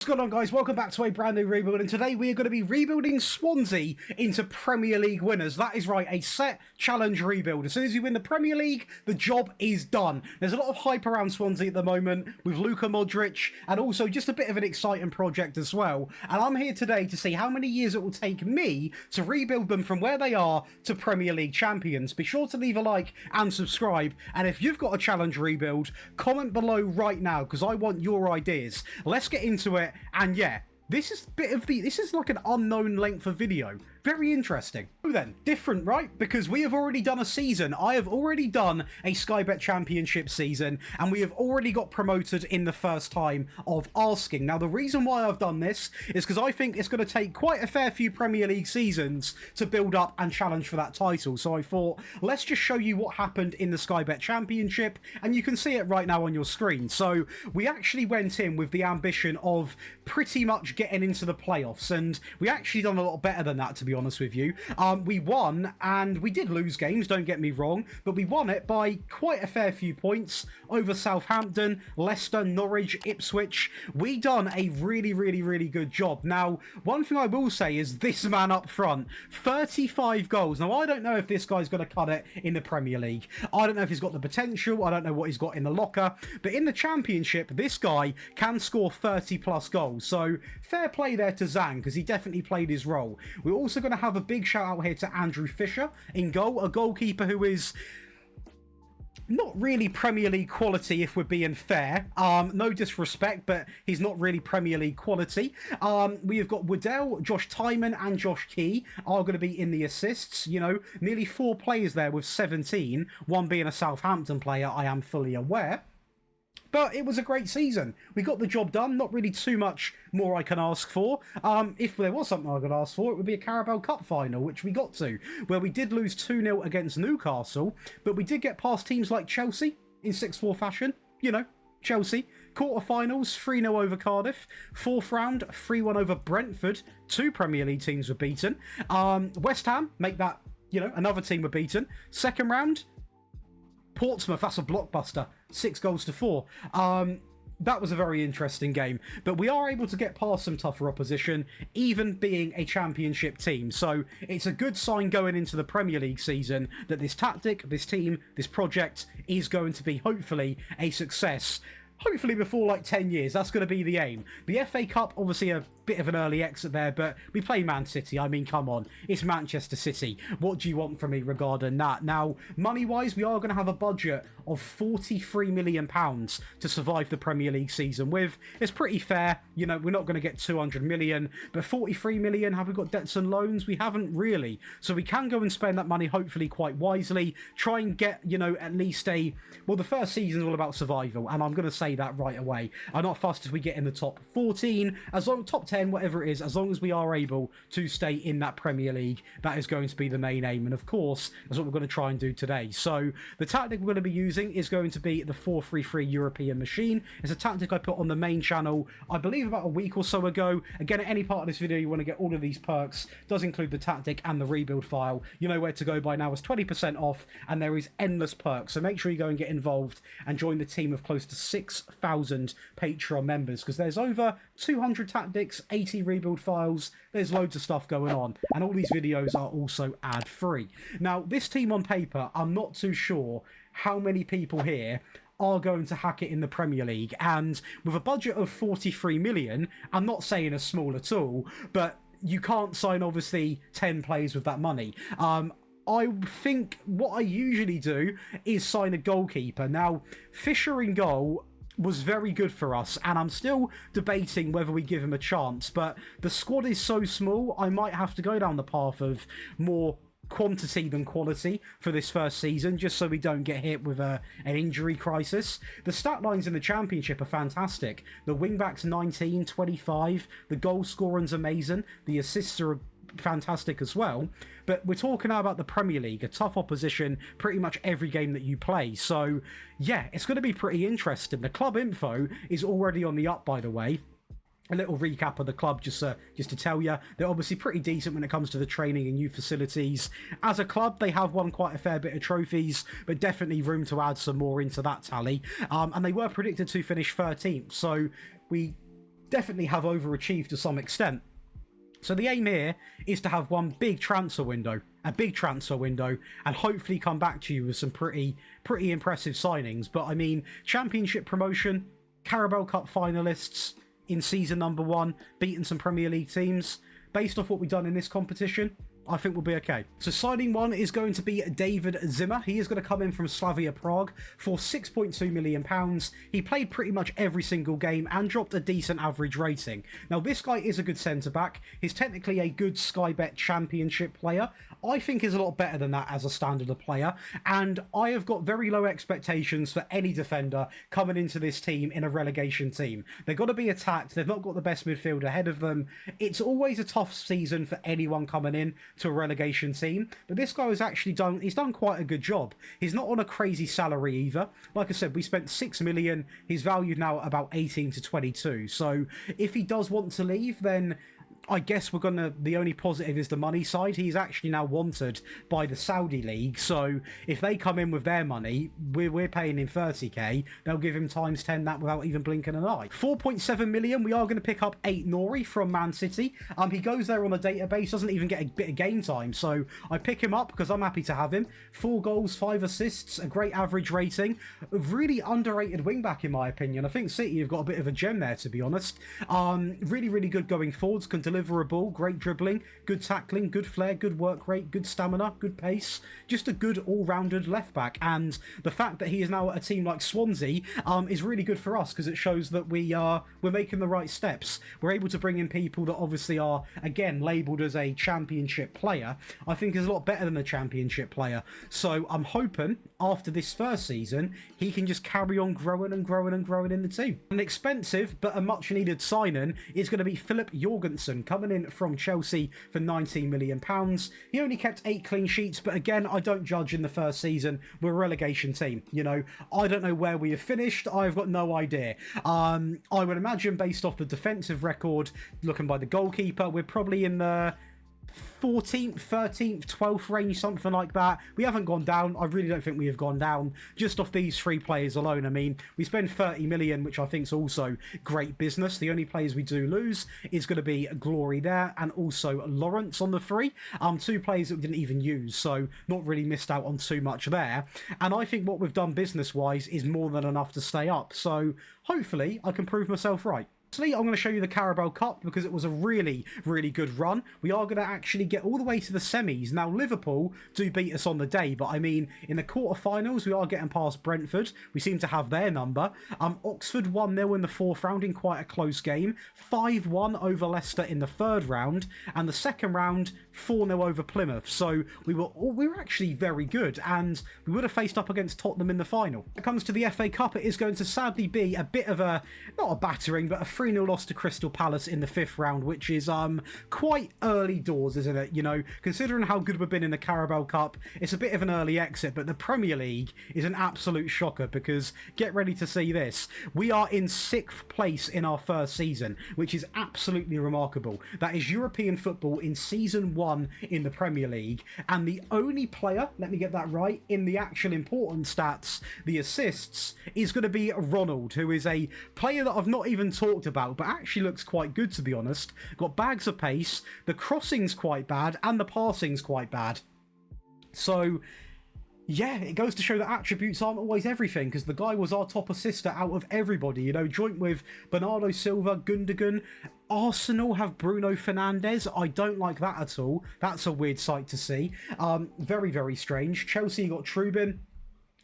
What's going on, guys? Welcome back to a brand new rebuild, and today we are going to be rebuilding Swansea into Premier League winners. That is right, a set challenge rebuild. As soon as you win the Premier League, the job is done. There's a lot of hype around Swansea at the moment with Luka Modric, and also just a bit of an exciting project as well. And I'm here today to see how many years it will take me to rebuild them from where they are to Premier League champions. Be sure to leave a like and subscribe, and if you've got a challenge rebuild, comment below right now because I want your ideas. Let's get into it. And yeah, this is like an unknown length of video. Very interesting. So then, different, right? Because we have already done a season. I have already done a Sky Bet Championship season, and we have already got promoted in the first time of asking. Now, the reason why I've done this is because I think it's going to take quite a fair few Premier League seasons to build up and challenge for that title. So I thought, let's just show you what happened in the Sky Bet Championship, and you can see it right now on your screen. So we actually went in with the ambition of pretty much getting into the playoffs, and we actually done a lot better than that, to be honest with you. We won, and we did lose games, don't get me wrong, but we won it by quite a fair few points over Southampton, Leicester, Norwich, Ipswich. We done a really good job. Now, one thing I will say is this man up front, 35 goals. Now, I don't know if this guy's going to cut it in the Premier League. I don't know if he's got the potential. I don't know what he's got in the locker, but in the Championship, this guy can score 30 plus goals. So fair play there to Zhang, because he definitely played his role. We're also going to have a big shout out here to Andrew Fisher in goal, a goalkeeper who is not really Premier League quality, if we're being fair. No disrespect, but he's not really Premier League quality. We have got Waddell, Josh Tymon, and Josh Key are going to be in the assists. You know, nearly 4 players there with 17, one being a Southampton player, I am fully aware. But it was a great season. We got the job done. Not really too much more I can ask for. If there was something I could ask for, it would be a Carabao Cup final, which we got to, where we did lose 2-0 against Newcastle, but we did get past teams like Chelsea in 6-4 fashion. You know, Chelsea. Quarterfinals, 3-0 over Cardiff. 4th round, 3-1 over Brentford. 2 Premier League teams were beaten. West Ham, make that, you know, another team were beaten. 2nd round, Portsmouth, that's a blockbuster. 6-4. That was a very interesting game. But we are able to get past some tougher opposition, even being a championship team. So it's a good sign going into the Premier League season that this tactic, this team, this project is going to be, hopefully, a success. Hopefully before like 10 years, that's going to be the aim. The FA Cup, obviously a bit of an early exit there, but we play Man City. I mean, come on. It's Manchester City. What do you want from me regarding that? Now, money-wise, we are going to have a budget of £43 million to survive the Premier League season with. It's pretty fair. You know, we're not going to get 200 million, but 43 million, have we got debts and loans? We haven't really. So we can go and spend that money, hopefully, quite wisely. Try and get, you know, at least a... Well, the first season is all about survival, and I'm going to say that right away. I'm not fussed if we get in the top 14, as long top 10, whatever it is, as long as we are able to stay in that Premier League. That is going to be the main aim, and of course, that's what we're going to try and do today. So the tactic we're going to be using is going to be the 4-3-3 European machine. It's a tactic I put on the main channel, I believe about a week or so ago. Again, at any part of this video you want to get all of these perks, does include the tactic and the rebuild file. You know where to go by now. It's 20% off, and there is endless perks, so make sure you go and get involved and join the team of close to 6,000 Patreon members, because there's over 200 tactics, 80 rebuild files, there's loads of stuff going on, and all these videos are also ad-free. Now, this team on paper, I'm not too sure how many people here are going to hack it in the Premier League, and with a budget of 43 million, I'm not saying it's small at all, but you can't sign, obviously, 10 players with that money. I think what I usually do is sign a goalkeeper. Now, Fisher in goal was very good for us, and I'm still debating whether we give him a chance, but the squad is so small, I might have to go down the path of more quantity than quality for this first season, just so we don't get hit with an injury crisis. The stat lines in the Championship are fantastic. The wingbacks 19, 25, the goal scoring's amazing, the assists are fantastic as well, but we're talking now about the Premier League, a tough opposition pretty much every game that you play. So yeah, it's going to be pretty interesting. The club info is already on the up, by the way. A little recap of the club, just to tell you, they're obviously pretty decent when it comes to the training and youth facilities. As a club, they have won quite a fair bit of trophies, but definitely room to add some more into that tally. And they were predicted to finish 13th, so we definitely have overachieved to some extent. So the aim here is to have one big transfer window, and hopefully come back to you with some pretty impressive signings. But I mean, Championship promotion, Carabao Cup finalists in season number 1, beating some Premier League teams. Based off what we've done in this competition, I think we'll be okay. So signing 1 is going to be David Zimmer. He is going to come in from Slavia Prague for £6.2 million. He played pretty much every single game and dropped a decent average rating. Now, this guy is a good centre-back. He's technically a good Sky Bet Championship player. I think is a lot better than that as a standard of player. And I have got very low expectations for any defender coming into this team in a relegation team. They've got to be attacked. They've not got the best midfield ahead of them. It's always a tough season for anyone coming in to a relegation team, but this guy has actually he's done quite a good job. He's not on a crazy salary either. Like I said, we spent 6 million. He's valued now at about 18 to 22. So if he does want to leave, then I guess the only positive is the money side. He's actually now wanted by the Saudi League, so if they come in with their money, we're paying him 30k, they'll give him times 10 that without even blinking an eye. 4.7 million, we are going to pick up Aït-Nouri from Man City. He goes there on the database, doesn't even get a bit of game time, so I pick him up because I'm happy to have him. 4 goals, 5 assists, a great average rating. A really underrated wing-back in my opinion. I think City have got a bit of a gem there, to be honest. Really good going forwards, can deliver a ball, great dribbling, good tackling, good flair, good work rate, good stamina, good pace, just a good all-rounded left back. And the fact that he is now at a team like Swansea is really good for us because it shows that we're making the right steps. We're able to bring in people that obviously are, again, labelled as a championship player. I think is a lot better than a championship player. So I'm hoping after this first season he can just carry on growing and growing and growing in the team. An expensive but a much needed signing is going to be Philip Jorgensen, coming in from Chelsea for £19 million. He only kept 8 clean sheets, but again, I don't judge in the first season. We're a relegation team, you know. I don't know where we have finished. I've got no idea. I would imagine based off the defensive record, looking by the goalkeeper, we're probably in the 14th, 13th, 12th range, something like that. We haven't gone down. I really don't think we have gone down just off these 3 players alone. I mean, we spend 30 million, which I think is also great business. The only players we do lose is going to be Glory there and also Lawrence on the free. 2 players that we didn't even use, so not really missed out on too much there. And I think what we've done business-wise is more than enough to stay up. So hopefully I can prove myself right. I'm going to show you the Carabao Cup because it was a really good run. We are going to actually get all the way to the semis. Now, Liverpool do beat us on the day, but I mean, in the quarterfinals, we are getting past Brentford. We seem to have their number. Oxford 1-0 in the 4th round in quite a close game. 5-1 over Leicester in the 3rd round. And the 2nd round, 4-0 over Plymouth. So we were actually very good, and we would have faced up against Tottenham in the final. When it comes to the FA Cup, it is going to sadly be a bit of a, not a battering, but a 3-0 loss to Crystal Palace in the 5th round, which is quite early doors, isn't it? You know, considering how good we've been in the Carabao Cup, it's a bit of an early exit, but the Premier League is an absolute shocker because get ready to see this. We are in 6th place in our first season, which is absolutely remarkable. That is European football in season 1 in the Premier League, and the only player, let me get that right, in the actual important stats, the assists, is going to be Ronald, who is a player that I've not even talked about, but actually looks quite good, to be honest. Got bags of pace, the crossing's quite bad, and the passing's quite bad. So yeah, it goes to show that attributes aren't always everything, because the guy was our top assister out of everybody, you know, joint with Bernardo Silva, Gundogan. Arsenal have Bruno Fernandes. I don't like that at all. That's a weird sight to see. Very strange. Chelsea got Trubin.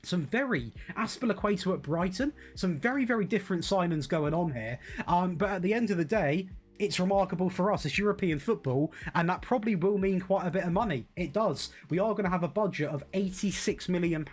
Some very Aspilicueta at Brighton. Some very different signings going on here. But at the end of the day, it's remarkable for us. It's European football, and that probably will mean quite a bit of money. It does. We are going to have a budget of £86 million.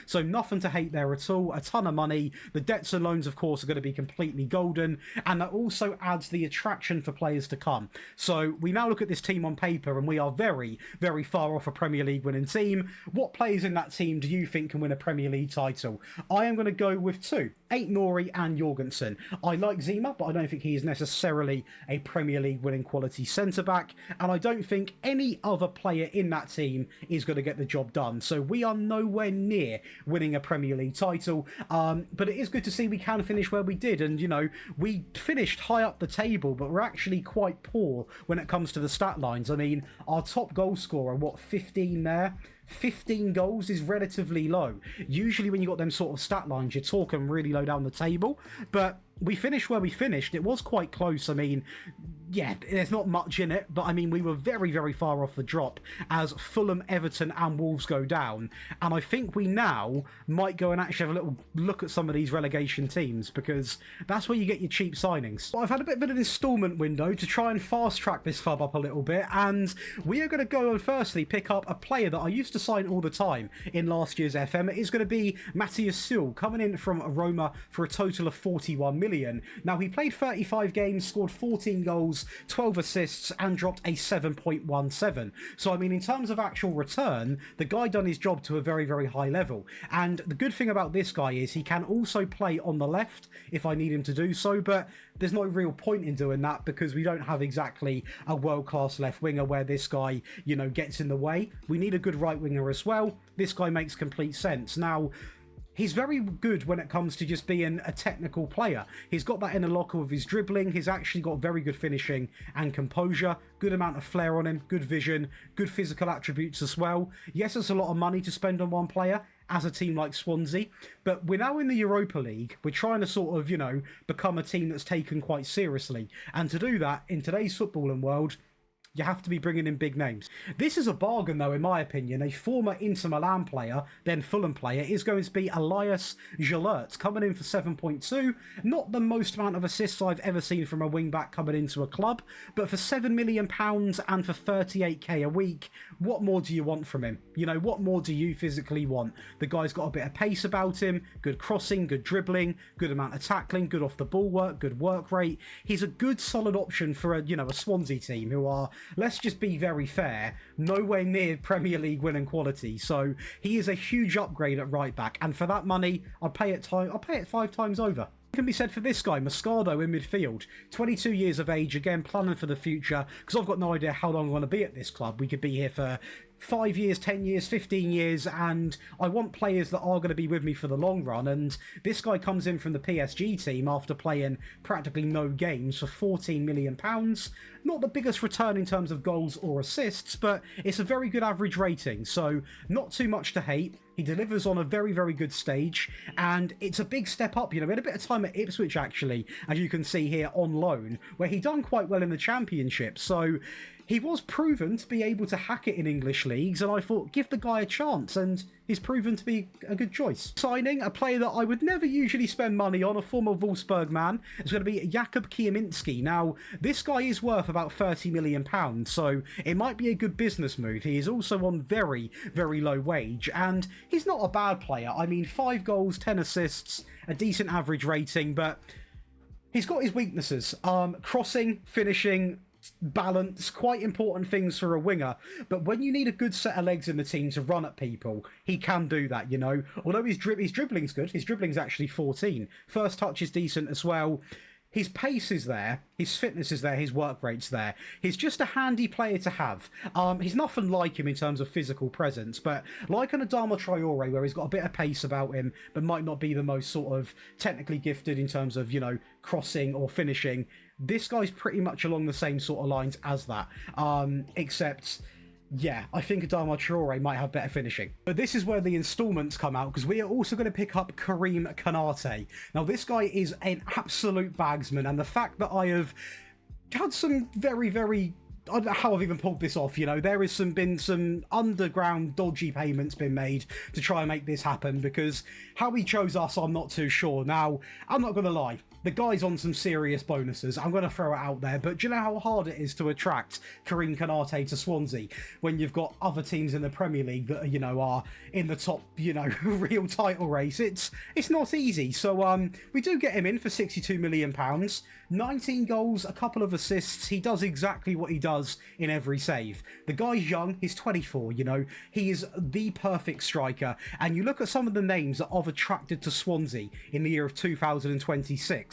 So nothing to hate there at all. A ton of money. The debts and loans, of course, are going to be completely golden, and that also adds the attraction for players to come. So we now look at this team on paper, and we are very far off a Premier League winning team. What players in that team do you think can win a Premier League title? I am going to go with 2. Aït-Nouri and Jorgensen. I like Zima, but I don't think he is necessarily a Premier League winning quality centre-back, and I don't think any other player in that team is going to get the job done. So we are nowhere near winning a Premier League title, but it is good to see we can finish where we did, and, you know, we finished high up the table, but we're actually quite poor when it comes to the stat lines. I mean, our top goal scorer, 15 there? 15 goals is relatively low. Usually when you got them sort of stat lines, you're talking really low down the table, but we finished where we finished. It was quite close. I mean, yeah, there's not much in it, but I mean, we were very, very far off the drop as Fulham, Everton and Wolves go down. And I think we now might go and actually have a little look at some of these relegation teams, because that's where you get your cheap signings. Well, I've had a bit of an instalment window to try and fast track this club up a little bit, and we are going to go and firstly pick up a player that I used to sign all the time in last year's FM. It is going to be Matthias Sul, coming in from Roma for a total of 41 million. Now, he played 35 games, scored 14 goals, 12 assists, and dropped a 7.17. So, I mean, in terms of actual return, the guy done his job to a very, very high level. And the good thing about this guy is he can also play on the left if I need him to do so, but there's no real point in doing that because we don't have exactly a world-class left winger where this guy, you know, gets in the way. We need a good right winger as well. This guy makes complete sense. Now, he's very good when it comes to just being a technical player. He's got that in the locker with his dribbling. He's actually got very good finishing and composure. Good amount of flair on him. Good vision. Good physical attributes as well. Yes, it's a lot of money to spend on one player as a team like Swansea, but we're now in the Europa League. We're trying to sort of, you know, become a team that's taken quite seriously. And to do that, in today's footballing world, you have to be bringing in big names. This is a bargain, though, in my opinion. A former Inter Milan player, then Fulham player, is going to be Elias Jalert, coming in for 7.2. Not the most amount of assists I've ever seen from a wing-back coming into a club, but for £7 million and for 38k a week, what more do you want from him? You know, what more do you physically want? The guy's got a bit of pace about him, good crossing, good dribbling, good amount of tackling, good off-the-ball work, good work rate. He's a good, solid option for a, you know, a Swansea team who are, let's just be very fair, nowhere near Premier League winning quality. So he is a huge upgrade at right back, and for that money, I'll pay it 5 times over. Can be said for this guy, Moscardo in midfield, 22 years of age, again planning for the future, because I've got no idea how long I'm going to be at this club. We could be here for 5 years, 10 years, 15 years, and I want players that are going to be with me for the long run. And this guy comes in from the PSG team after playing practically no games for £14 million. Not the biggest return in terms of goals or assists, but it's a very good average rating, so not too much to hate. He delivers on a very, very good stage, and it's a big step up. You know, we had a bit of time at Ipswich, actually, as you can see here, on loan, where he done quite well in the Championship. So he was proven to be able to hack it in English leagues, and I thought, give the guy a chance, and he's proven to be a good choice. Signing a player that I would never usually spend money on, a former Wolfsburg man, is going to be Jakub Kieminski. Now, this guy is worth about £30 million, so it might be a good business move. He is also on very, very low wage, and he's not a bad player. I mean, 5 goals, 10 assists, a decent average rating, but he's got his weaknesses. Crossing, finishing, balance, quite important things for a winger, but when you need a good set of legs in the team to run at people, he can do that, you know. Although his dribbling's good, his dribbling's actually 14. First touch is decent as well. His pace is there, his fitness is there, his work rate's there. He's just a handy player to have. He's nothing like him in terms of physical presence, but like an Adama Traore, where he's got a bit of pace about him, but might not be the most sort of technically gifted in terms of, you know, crossing or finishing, this guy's pretty much along the same sort of lines as that. Except, yeah, I think Adama Traore might have better finishing. But this is where the installments come out, because we are also going to pick up Karim Konate. Now, this guy is an absolute bagsman, and the fact that I have had some very, very... I don't know how I've even pulled this off, you know. There has been some underground dodgy payments been made to try and make this happen, because how he chose us, I'm not too sure. Now, I'm not going to lie. The guy's on some serious bonuses. I'm going to throw it out there, but do you know how hard it is to attract Karim Konate to Swansea when you've got other teams in the Premier League that, you know, are in the top, you know, real title race? It's not easy. So we do get him in for £62 million. 19 goals, a couple of assists. He does exactly what he does in every save. The guy's young. He's 24, you know. He is the perfect striker. And you look at some of the names that I've attracted to Swansea in the year of 2026.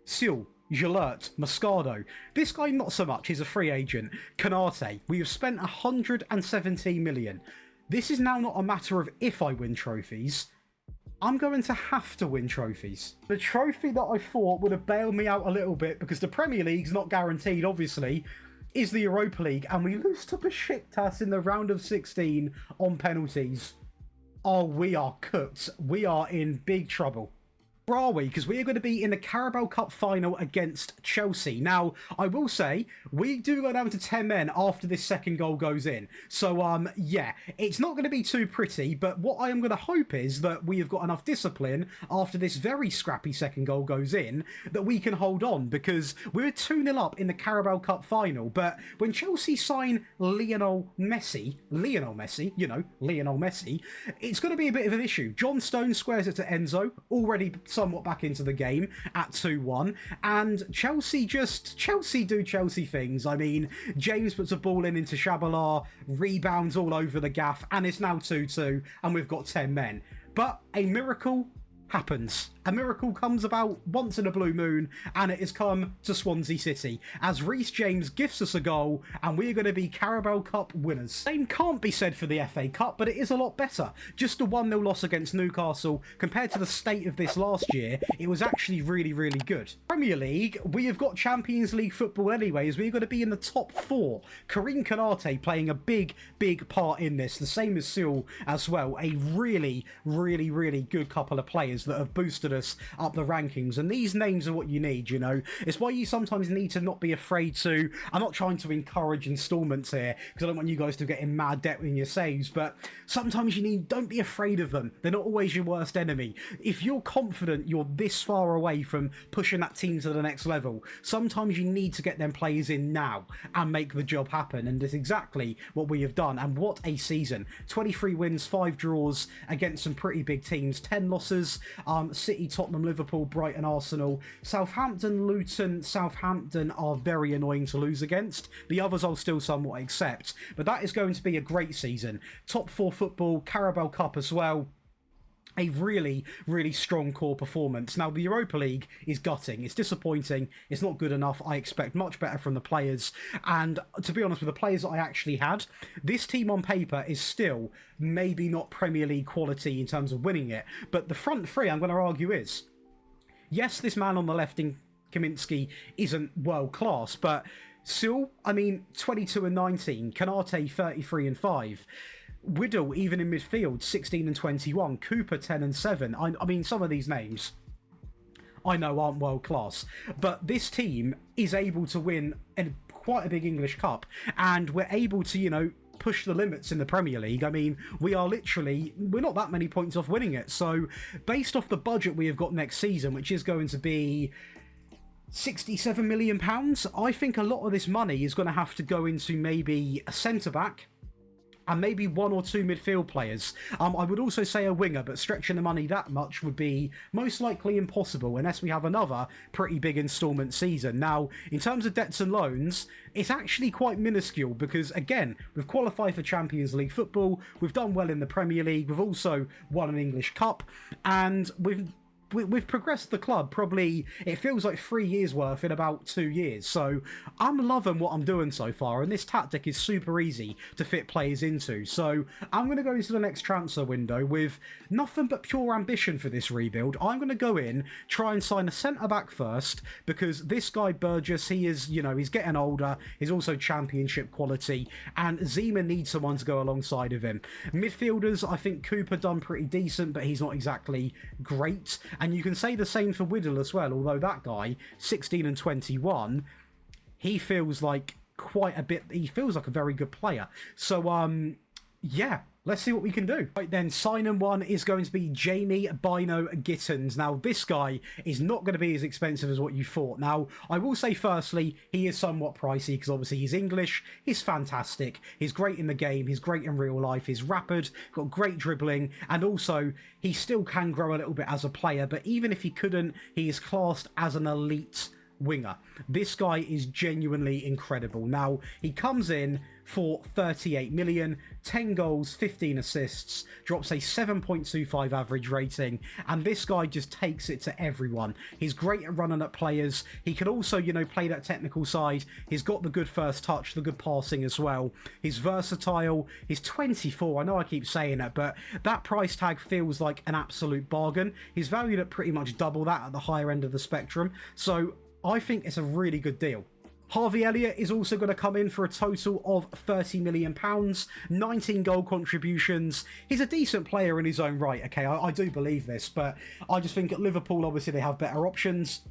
Sul, Jalert, Moscardo. This guy, not so much. He's a free agent. Canate. We have spent 117 million. This is now not a matter of if I win trophies. I'm going to have to win trophies. The trophy that I thought would have bailed me out a little bit, because the Premier League's not guaranteed, obviously, is the Europa League, and we lose to Besiktas in the round of 16 on penalties. Oh, we are cooked. We are in big trouble. Where are we? Because we are going to be in the Carabao Cup final against Chelsea. Now, I will say, we do go down to 10 men after this second goal goes in. So, yeah, it's not going to be too pretty, but what I am going to hope is that we have got enough discipline after this very scrappy second goal goes in that we can hold on, because we're 2-0 up in the Carabao Cup final. But when Chelsea sign Lionel Messi, you know, Lionel Messi, it's going to be a bit of an issue. John Stone squares it to Enzo, already somewhat back into the game at 2-1, and Chelsea do Chelsea things. I mean, James puts a ball into Shabalala, rebounds all over the gaff, and it's now 2-2, and we've got 10 men. But a miracle happens. A miracle comes about once in a blue moon, and it has come to Swansea City as Reece James gifts us a goal, and we're going to be Carabao Cup winners. Same can't be said for the FA Cup, but it is a lot better. Just a 1-0 loss against Newcastle, compared to the state of this last year, it was actually really, really good. Premier League, we have got Champions League football anyways. We're going to be in the top 4. Karim Kanate playing a big, big part in this, the same as Seal as well. A really, really, really good couple of players that have boosted us up the rankings, and these names are what you need, you know. It's why you sometimes need to not be afraid to, I'm not trying to encourage installments here because I don't want you guys to get in mad debt with your saves, but sometimes you need, don't be afraid of them. They're not always your worst enemy. If you're confident you're this far away from pushing that team to the next level, sometimes you need to get them players in now and make the job happen, and it's exactly what we have done. And what a season. 23 wins, 5 draws against some pretty big teams, 10 losses, City, Tottenham, Liverpool, Brighton, Arsenal, Southampton, Luton. Southampton are very annoying to lose against. The others I'll still somewhat accept, but that is going to be a great season. Top 4 football, Carabao Cup as well. A really, really strong core performance. Now, the Europa League is gutting. It's disappointing. It's not good enough. I expect much better from the players. And to be honest, with the players that I actually had, this team on paper is still maybe not Premier League quality in terms of winning it. But the front three, I'm going to argue, is. Yes, this man on the left in Kaminsky isn't world class, but still, I mean, 22 and 19. Kanate, 33 and 5. Whittle, even in midfield, 16 and 21. Cooper, 10 and 7. I mean, some of these names I know aren't world class, but this team is able to win quite a big English Cup, and we're able to, you know, push the limits in the Premier League. I mean, we're not that many points off winning it. So, based off the budget we have got next season, which is going to be £67 million, I think a lot of this money is going to have to go into maybe a centre-back, and maybe 1 or 2 midfield players. I would also say a winger, but stretching the money that much would be most likely impossible unless we have another pretty big instalment season. Now, in terms of debts and loans, it's actually quite minuscule because, again, we've qualified for Champions League football, we've done well in the Premier League, we've also won an English Cup, and we've progressed the club probably, it feels like 3 years worth in about 2 years. So I'm loving what I'm doing so far, and this tactic is super easy to fit players into. So I'm going to go into the next transfer window with nothing but pure ambition for this rebuild. I'm going to go in, try and sign a centre-back first, because this guy Burgess, he is, you know, he's getting older, he's also championship quality, and Zima needs someone to go alongside of him. Midfielders, I think Cooper done pretty decent, but he's not exactly great. And you can say the same for Whittle as well, although that guy, 16 and 21, he feels like he feels like a very good player. So, yeah, let's see what we can do. Right then, sign-in one is going to be Jamie Bino Gittins. Now, this guy is not going to be as expensive as what you thought. Now, I will say firstly, he is somewhat pricey because obviously he's English, he's fantastic, he's great in the game, he's great in real life, he's rapid, got great dribbling, and also he still can grow a little bit as a player, but even if he couldn't, he is classed as an elite winger. This guy is genuinely incredible. Now, he comes in for 38 million, 10 goals, 15 assists, drops a 7.25 average rating, and this guy just takes it to everyone. He's great at running at players. He can also, you know, play that technical side. He's got the good first touch, the good passing as well. He's versatile. He's 24. I know I keep saying that, but that price tag feels like an absolute bargain. He's valued at pretty much double that at the higher end of the spectrum, so I think it's a really good deal. Harvey Elliott is also going to come in for a total of £30 million, 19 goal contributions. He's a decent player in his own right, okay, I do believe this, but I just think at Liverpool, obviously, they have better options.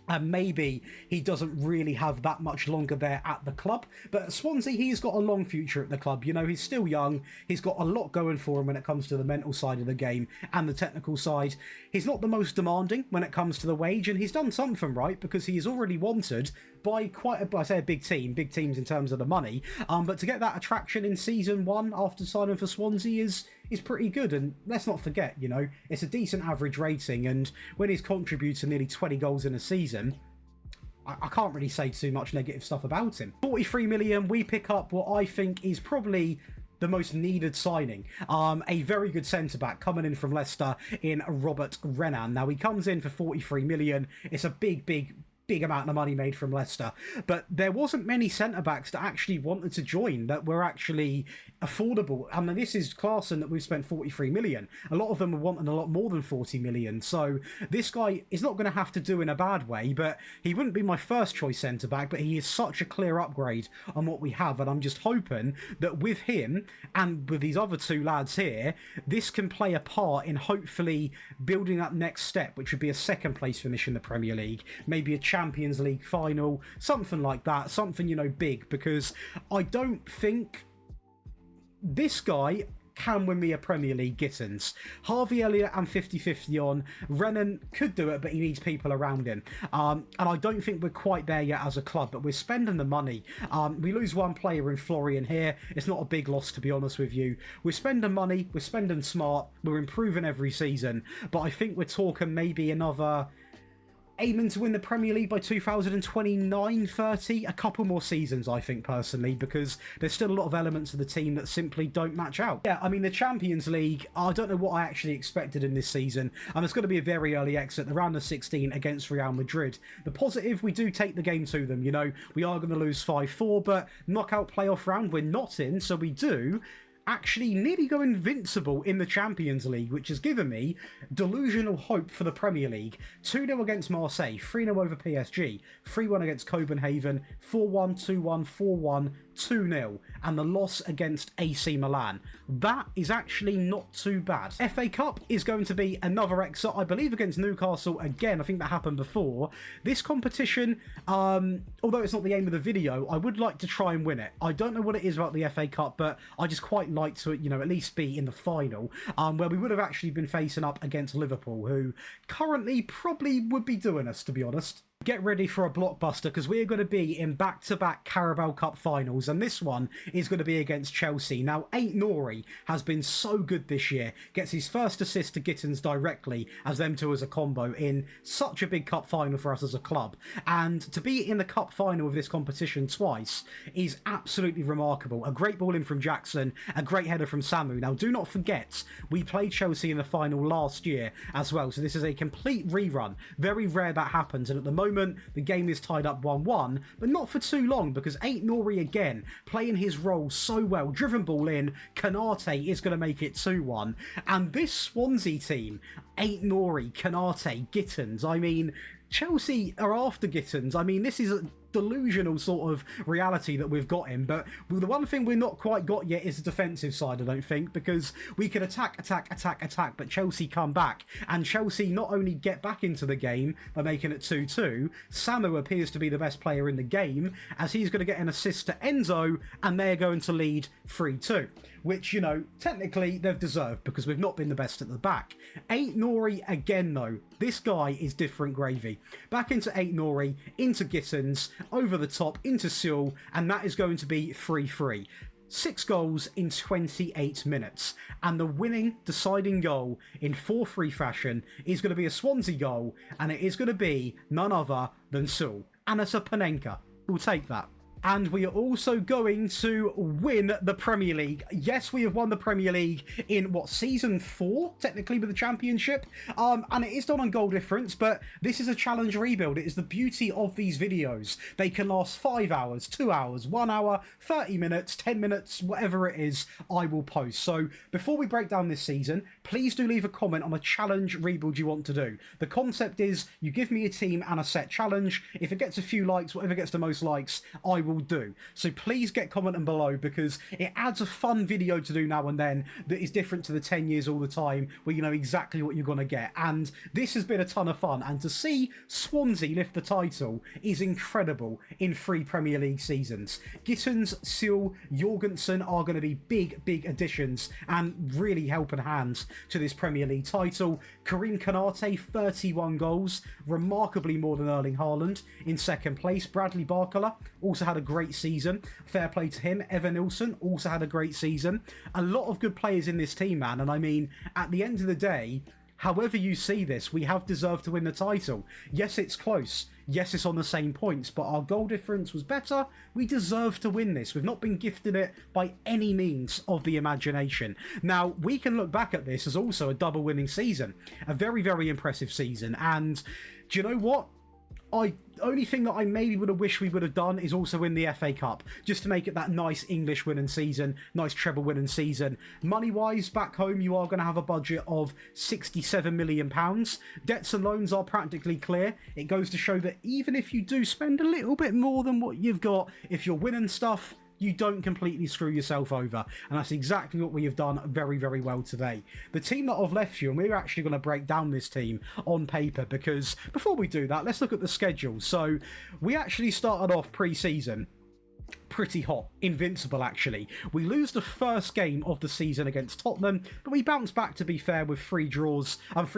And maybe he doesn't really have that much longer there at the club. But at Swansea, he's got a long future at the club. You know, he's still young. He's got a lot going for him when it comes to the mental side of the game and the technical side. He's not the most demanding when it comes to the wage, and he's done something right because he is already wanted by a big teams in terms of the money. But to get that attraction in season 1 after signing for Swansea is pretty good. And let's not forget, you know, it's a decent average rating, and when he's contributing nearly 20 goals in a season, I can't really say too much negative stuff about him. 43 million, we pick up what I think is probably the most needed signing. A very good centre-back coming in from Leicester in Robert Renan. Now, he comes in for 43 million. It's a big amount of money made from Leicester, but there wasn't many centre-backs that actually wanted to join that were actually affordable. I mean, this is Clarkson that we've spent 43 million. A lot of them are wanting a lot more than 40 million, so this guy is not going to have to do in a bad way, but he wouldn't be my first choice centre-back, but he is such a clear upgrade on what we have, and I'm just hoping that with him and with these other two lads here, this can play a part in hopefully building that next step, which would be a second place finish in the Premier League, maybe a Champions League final, something like that, something, you know, big, because I don't think this guy can win me a Premier League Gittins. Harvey Elliott and 50-50 on. Renan could do it, but he needs people around him. And I don't think we're quite there yet as a club, but we're spending the money. We lose one player in Florian here. It's not a big loss, to be honest with you. We're spending money, we're spending smart, we're improving every season, but I think we're talking maybe another aiming to win the Premier League by 2029-30, a couple more seasons, I think, personally, because there's still a lot of elements of the team that simply don't match out. Yeah, I mean, the Champions League, I don't know what I actually expected in this season, and it's going to be a very early exit, the round of 16 against Real Madrid. The positive, we do take the game to them, you know, we are going to lose 5-4, but knockout playoff round, we're not in, so we do actually nearly go invincible in the Champions League, which has given me delusional hope for the Premier League. 2-0 against Marseille, 3-0 over PSG, 3-1 against Copenhagen, 4-1, 2-1, 4-1, 2-0, and the loss against AC Milan. That is actually not too bad. FA Cup is going to be another exit, I believe, against Newcastle again. I think that happened before. This competition, although it's not the aim of the video, I would like to try and win it. I don't know what it is about the FA Cup, but I just quite like to, you know, at least be in the final, where we would have actually been facing up against Liverpool, who currently probably would be doing us, to be honest. Get ready for a blockbuster, because we're going to be in back-to-back Carabao Cup finals, and this one is going to be against Chelsea. Now, Nori has been so good this year, gets his first assist to Gittins directly as them two as a combo in such a big cup final for us as a club, and to be in the cup final of this competition twice is absolutely remarkable. A great ball in from Jackson, a great header from Samu. Now, do not forget, we played Chelsea in the final last year as well, so this is a complete rerun. Very rare that happens, and at the moment the game is tied up 1-1, but not for too long, because Nori again playing his role so well. Driven ball in, Kanate is going to make it 2-1, and this Swansea team, Nori, Kanate, Gittins, I mean, Chelsea are after Gittins. I mean, this is a delusional sort of reality that we've got him, but the one thing we're not quite got yet is the defensive side, I don't think, because we can attack, but Chelsea come back, and Chelsea not only get back into the game by making it 2-2, Samu appears to be the best player in the game, as he's going to get an assist to Enzo, and they're going to lead 3-2, which, you know, technically they've deserved, because we've not been the best at the back. Nori again, though, this guy is different gravy. Back into Nori, into Gittins, over the top, into Seoul, and that is going to be 3-3. 6 goals in 28 minutes. And the winning deciding goal in 4-3 fashion is going to be a Swansea goal, and it is going to be none other than Sul. And it's a Panenka. We'll take that. And we are also going to win the Premier League. Yes, we have won the Premier League in, season 4, technically, with the Championship. And it is done on goal difference, but this is a challenge rebuild. It is the beauty of these videos. They can last 5 hours, 2 hours, 1 hour, 30 minutes, 10 minutes, whatever it is, I will post. So before we break down this season, please do leave a comment on a challenge rebuild you want to do. The concept is you give me a team and a set challenge. If it gets a few likes, whatever gets the most likes, I will do. So please get commenting below, because it adds a fun video to do now and then that is different to the 10 years all the time, where you know exactly what you're going to get. And this has been a ton of fun, and to see Swansea lift the title is incredible in 3 Premier League seasons. Gittins, Sul, Jorgensen are going to be big additions and really helping hands to this Premier League title. Karim Konate, 31 goals, remarkably more than Erling Haaland. In second place, Bradley Barcola also had a great season. Fair play to him. Evan Nilsson also had a great season. A lot of good players in this team, man. And I mean, at the end of the day, however you see this, we have deserved to win the title. Yes, it's close. Yes, it's on the same points, but our goal difference was better. We deserve to win this. We've not been gifted it by any means of the imagination. Now, we can look back at this as also a double winning season. A very impressive season. And do you know what? Only thing that I maybe would have wished we would have done is also win the FA Cup, just to make it that nice English winning season, nice treble winning season. Money-wise, back home, you are going to have a budget of £67 million. Debts and loans are practically clear. It goes to show that even if you do spend a little bit more than what you've got, if you're winning stuff, you don't completely screw yourself over. And that's exactly what we have done very well today. The team that I've left you, and we're actually going to break down this team on paper, because before we do that, let's look at the schedule. So we actually started off pre-season pretty hot, invincible actually. We lose the first game of the season against Tottenham, but we bounce back, to be fair, with 3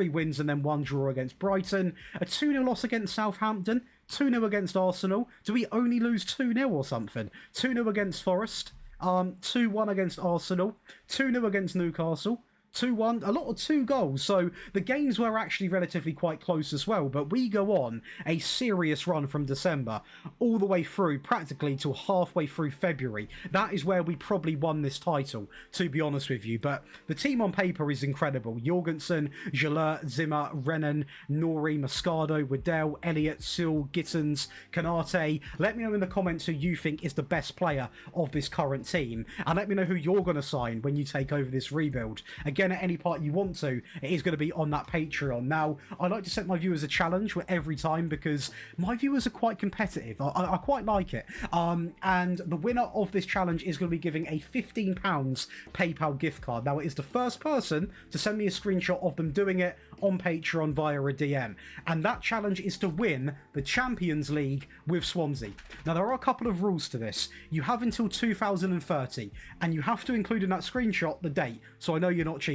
wins and then 1 draw against Brighton, a 2-0 loss against Southampton, 2-0 against Arsenal. Do we only lose 2-0 or something? 2-0 against Forest, 2-1 against Arsenal, 2-0 against Newcastle, 2-1, a lot of 2 goals. So the games were actually relatively quite close as well, but we go on a serious run from December all the way through practically till halfway through February. That is where we probably won this title, to be honest with you. But the team on paper is incredible. Jorgensen, Jalert, Zimmer, Renan, Nori, Moscardo, Waddell, Elliott, Sul, Gittins, Konate. Let me know in the comments who you think is the best player of this current team, and let me know who you're going to sign when you take over this rebuild. Again, at any part you want to, it is going to be on that Patreon. Now, I like to set my viewers a challenge every time, because my viewers are quite competitive. I quite like it. And the winner of this challenge is going to be giving a £15 PayPal gift card. Now, it is the first person to send me a screenshot of them doing it on Patreon via a DM. And that challenge is to win the Champions League with Swansea. Now, there are a couple of rules to this. You have until 2030, and you have to include in that screenshot the date, so I know you're not cheating.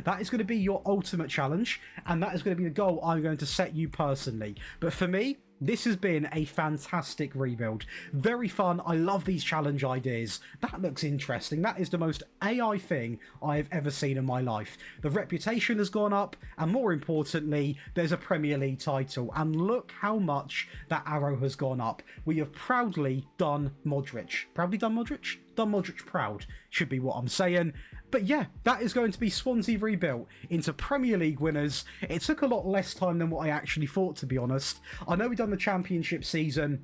That is going to be your ultimate challenge, and that is going to be the goal I'm going to set you personally. But for me, this has been a fantastic rebuild. Very fun. I love these challenge ideas. That looks interesting. That is the most AI thing I have ever seen in my life. The reputation has gone up, and more importantly, there's a Premier League title. And look how much that arrow has gone up. We have proudly done Modric. Proudly done Modric? Done Modric proud, should be what I'm saying. But yeah, that is going to be Swansea rebuilt into Premier League winners. It took a lot less time than what I actually thought, to be honest. I know we've done the Championship season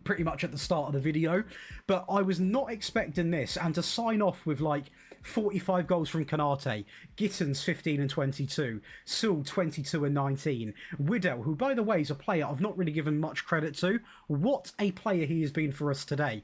pretty much at the start of the video, but I was not expecting this. And to sign off with like 45 goals from Konate, Gittins 15 and 22, Sul 22 and 19, Waddell, who by the way is a player I've not really given much credit to. What a player he has been for us today.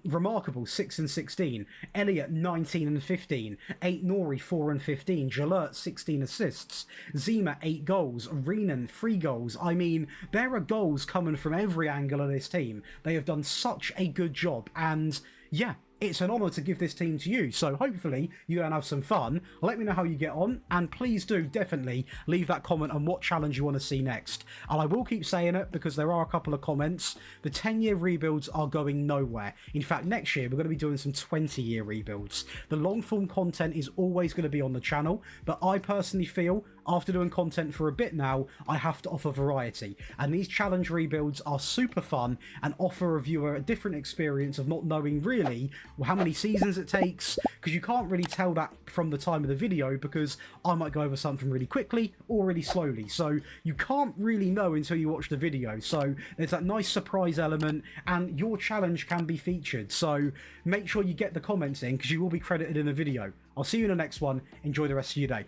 Remarkable, 6 and 16, Elliott 19 and 15, 8 Nori 4 and 15, Jalert 16 assists, Zima 8 goals, Renan 3 goals. I mean, there are goals coming from every angle of this team. They have done such a good job, and yeah, it's an honour to give this team to you. So hopefully you can have some fun. Let me know how you get on, and please do definitely leave that comment on what challenge you want to see next. And I will keep saying it because there are a couple of comments. The 10-year rebuilds are going nowhere. In fact, next year we're going to be doing some 20-year rebuilds. The long form content is always going to be on the channel, but I personally feel after doing content for a bit now, I have to offer variety. And these challenge rebuilds are super fun and offer a viewer a different experience of not knowing really how many seasons it takes, because you can't really tell that from the time of the video, because I might go over something really quickly or really slowly. So you can't really know until you watch the video. So there's that nice surprise element, and your challenge can be featured. So make sure you get the comments in, because you will be credited in the video. I'll see you in the next one. Enjoy the rest of your day.